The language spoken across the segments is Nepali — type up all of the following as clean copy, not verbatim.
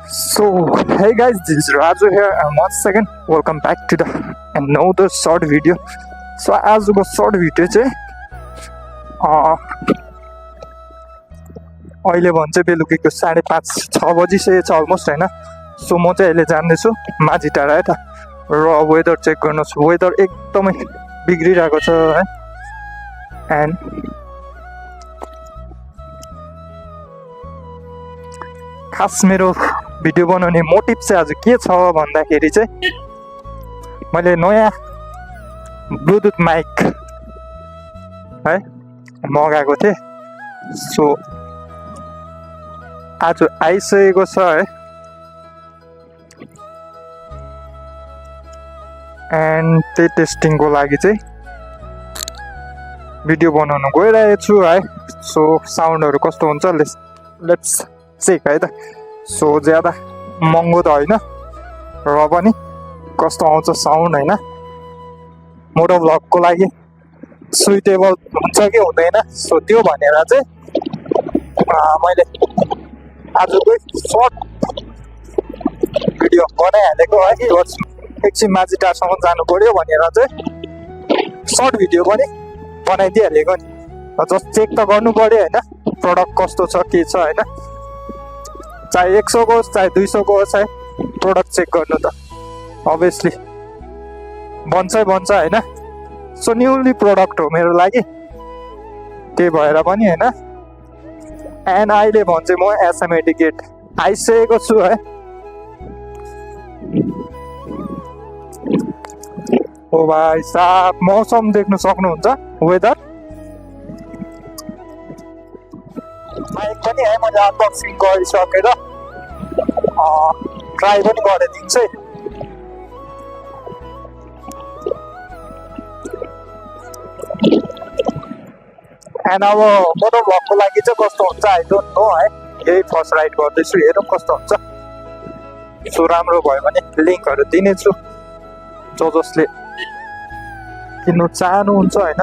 So, hey guys, this is Raju here, and once again, welcome back to the another short video. So, आजको short video चाहिँ अहिले भन्छ बेलुकीको 5:30-6 बजिसकेको छ अलमोस्ट हैन. सो म चाहिँ अहिले जान्दैछु माझी टाढा है त, र वेदर चेक गर्नुहोस्. वेदर एकदमै बिग्रिरहेको छ है. एन्ड खास मेरो भिडियो बनाउने मोटिभ चाहिँ आज के छ भन्दाखेरि चाहिँ मैले नयाँ ब्लुटुथ माइक है मगाएको थिएँ. सो आज आइसकेको छ है. एन्ड त्यही टेस्टिङको लागि चाहिँ भिडियो बनाउन गइरहेको छु है. सो साउन्डहरू कस्तो हुन्छ लेट्स चेक है त. सो ज्यादा महँगो त होइन र पनि कस्तो आउँछ साउन्ड होइन, मोटो भ्लगको लागि सुइटेबल हुन्छ कि हुँदैन. सो त्यो भनेर चाहिँ मैले आजकै सर्ट भिडियो बनाइहालेको है. एकछिन माझी टारसम्म जानु पर्यो भनेर चाहिँ सर्ट भिडियो पनि बनाइदिइहालेको नि. जस्ट चेक त गर्नु पर्यो होइन, प्रडक्ट कस्तो छ के छ होइन. चाहे 100 को होस् चाहे 200 को होस् है, प्रोडक्ट चेक गर्नु त अभियसली बन्छ होइन. सो न्युली प्रोडक्ट हो मेरो लागि, त्यही भएर पनि होइन. एन्ड अहिले भन्छ म एसएमएटी गेट आइसकेको छु है. ओ भाइ साहब, मौसम देख्नु सक्नुहुन्छ, वेदर. माइक पनि है मैले अनबक्सिङ गरिसकेर ट्राई पनि गरिदिन्छु है. एन्ड अब मोटो भ्लगको लागि चाहिँ कस्तो हुन्छ आई डोन्ट नो है. यही फर्स्ट राइड गर्दैछु, हेरौँ कस्तो हुन्छ. सो राम्रो भयो भने लिङ्कहरू दिनेछु जसले किन्नु चाहनुहुन्छ होइन.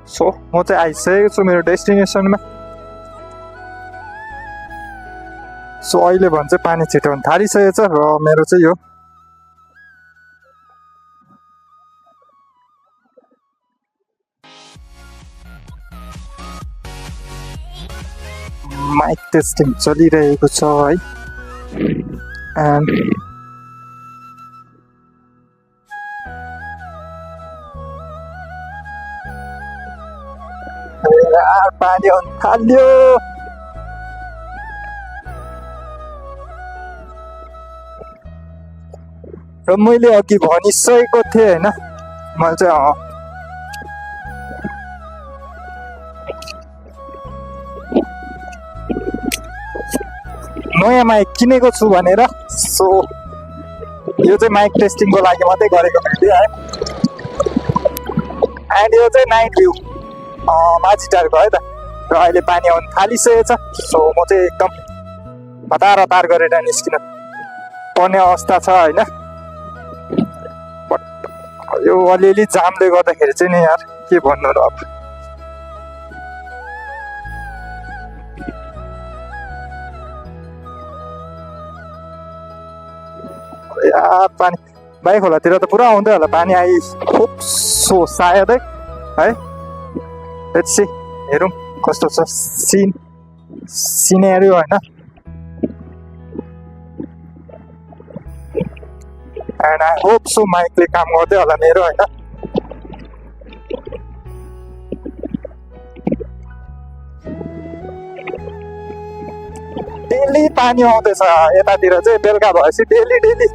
सो म चाहिँ आइसकेको छु मेरो डेस्टिनेसनमा. सो अहिले भन्छ पानी छिटाउनु थालिसकेको छ र मेरो चाहिँ यो माइक टेस्टिङ चलिरहेको छ है. एन्ड पानी आउनु थाल्यो. र मैले अघि भनिसकेको थिएँ होइन, मैले चाहिँ नयाँ माइक किनेको छु भनेर. सो यो चाहिँ माइक टेस्टिङको लागि मात्रै गरेको मैले है. एन्ड यो चाहिँ नाइट भ्यू माझी टारको है त. र अहिले पानी आउनु थालिसकेको छ. सो म चाहिँ एकदम हतार गरेर निस्किन पर्ने अवस्था छ होइन. बट यो अलिअलि जामले गर्दाखेरि चाहिँ नि यार के भन्नु र. अब यार पानी बाइक खोलातिर त पुरा आउँदै होला पानी. सो सायदै है. लेट्स सी, हेरौँ कस्तो छ सिनेरियो होइन. एन्ड आई होप सो माइकले काम गर्दै होला मेरो होइन. डेली पानी आउँदैछ यतातिर चाहिँ. बेलुका भएपछि डेली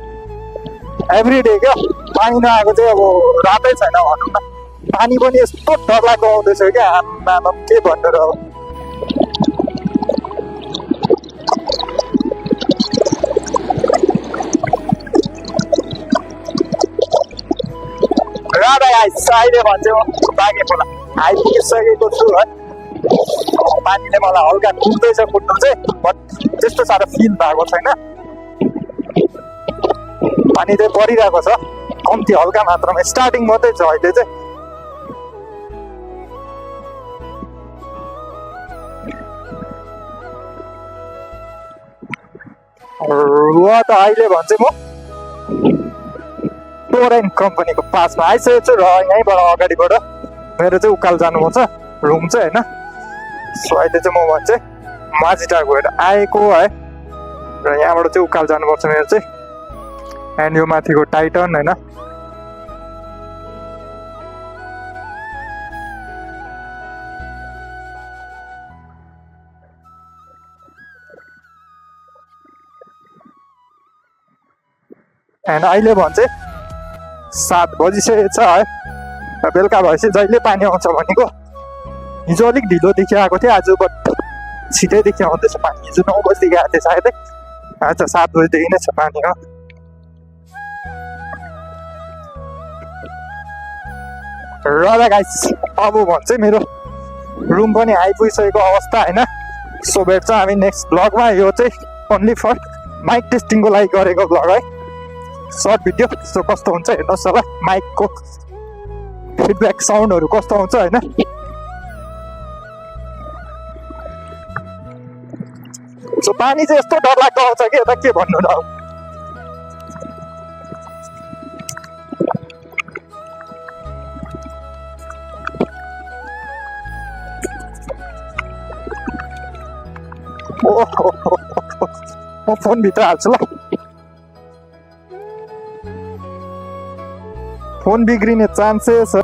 एभ्री डे क्या पानी नआएको चाहिँ अब रातै छैन भनौँ न. पानी पनि यस्तो डरलाग्दो आउँदैछ क्या, आमा के भन्नु र. अहिले भन्छ बागे खोला आइपुगिसकेको छु है. पानीले मलाई हल्का कुट्दैछ कुट्नु चाहिँ, बट त्यस्तो साह्रो फिल भएको छैन. पानी चाहिँ परिरहेको छ, कम्ती हल्का मात्रामा स्टार्टिङ मात्रै छ अहिले चाहिँ. र त अहिले भन्छ म टोरेन कम्पनीको पासमा आइसकेको छु र यहीँबाट अगाडिबाट मेरो चाहिँ उकालो जानुपर्छ रुम चाहिँ होइन। सो अहिले चाहिँ म भन्छ माझीटार गएर आएको है र यहाँबाट चाहिँ उकालो जानुपर्छ मेरो चाहिँ। एन्ड यो माथिको टाइटन होइन। एन्ड अहिले भन्छ 7 बजिसकेको छ है। बेलुका भएपछि जहिले पानी आउँछ भनेको हिजो अलिक ढिलो देखि आएको थियो, आज बट छिटैदेखि आउँदैछ पानी। हिजो 9 बजीदेखि आएको थियो सायदै, आज 7 बजीदेखि नै छ पानी हो। र गाइस अब भन्छ मेरो रुम पनि आइपुगिसकेको अवस्था होइन। सो भेट्छ हामी नेक्स्ट ब्लगमा। यो चाहिँ ओन्ली फर माइक टेस्टिङको लागि गरेको ब्लग है, सर्ट भिडियो। सो कस्तो हुन्छ हेर्नुहोस् होला, माइकको फिडब्याक साउन्डहरू कस्तो आउँछ होइन। सो पानी चाहिँ यस्तो डरलाग्दो आउँछ कि यता के भन्नु न। म फोन भित्र हाल्छु ल, फोन बिग्रिने चान्सेस